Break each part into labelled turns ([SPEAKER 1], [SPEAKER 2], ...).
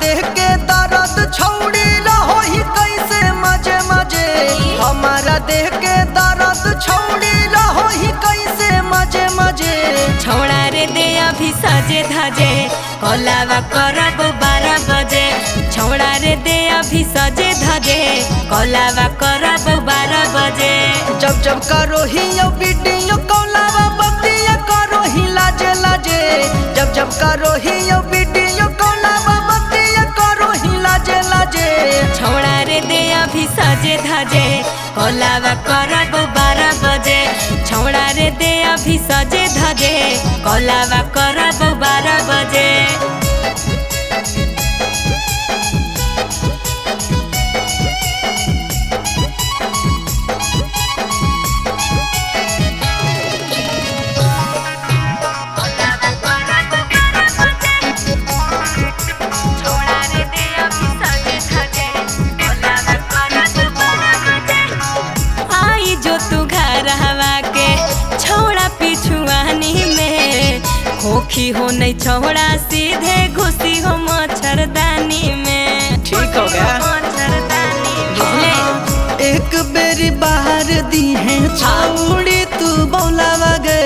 [SPEAKER 1] देह के दर्द छौड़ी रहो ही कैसे मजे मजे। हमारा देह के दर्द छौड़ी रहो ही कैसे मजे मजे।
[SPEAKER 2] छौड़ा रे दे अभी सजे धजे कलावा करब 12 बजे। छौड़ा रे दे अभी सजे धजे कलावा करब 12 बजे।
[SPEAKER 1] जब जब करो ही यो वीडियो कॉलावा बतिया करो ही लाजे लाजे। जब जब करो ही यो वीडियो कॉलावा बतिया करो ही लाजे लाजे।
[SPEAKER 2] छौड़ा रे दे अभी सजे धजे कलावा करब 12 बजे। छौड़ा रे दे अभी सजे धजे कलावा करब 12 बजे। खोखी हो नहीं छौड़ा सीधे घुसी हो मच्छरदानी में।
[SPEAKER 1] ठीक हो गया
[SPEAKER 2] मच्छरदानी में।
[SPEAKER 1] एक बेरी बाहर दी है छौड़ी तू बोलावा गे।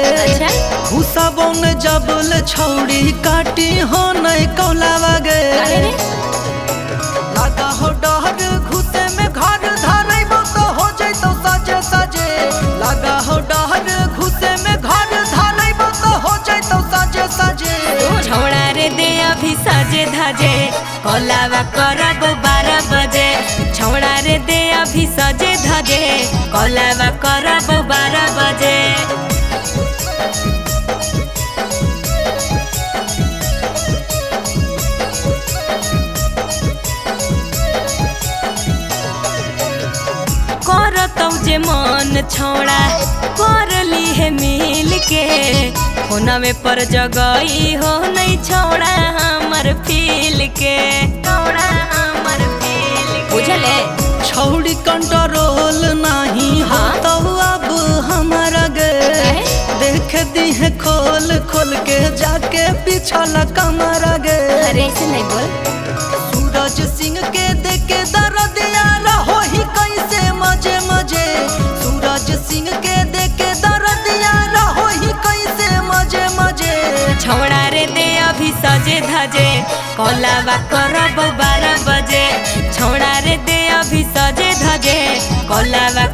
[SPEAKER 1] घुसा बोन जबल छौड़ी काटी हो नहीं कौलावा गे। लगा हो डर घुसे में घर धरैबो तो हो जैतो सजे सजे। लगा हो डर घुसे में घर धरैबो तो हो जैतो सजे सजे।
[SPEAKER 2] छौड़ा रे दे अभी सजे धजे कलावा करब 12 बजे। छौड़ा रे दे अभी सजे धजे कलावा करब 12 बजे। करतौ जे मन छौड़ा कर ली है मिल के। फोनवे पर जगई हो नहीं छौड़ा हमर फील के। छौड़ा हमर फील के बुझले।
[SPEAKER 1] छौड़ी कंट्रोल नहीं होता अब हमारा गे। देख दी है खोल खोल के जाके पिछला कमरा गे।
[SPEAKER 2] अरे ऐसे नहीं बोल।
[SPEAKER 1] सूरज सिंह के देखे दर्दिया रहो ही कैसे मजे मजे। सूरज सिंह के देखे दर्दिया रहो ही कैसे मजे मजे।
[SPEAKER 2] छौड़ा रे दे अभी सजे धजे कलावा करब 12 बजे। छौड़ा रे दे अभी सजे धजे कलावा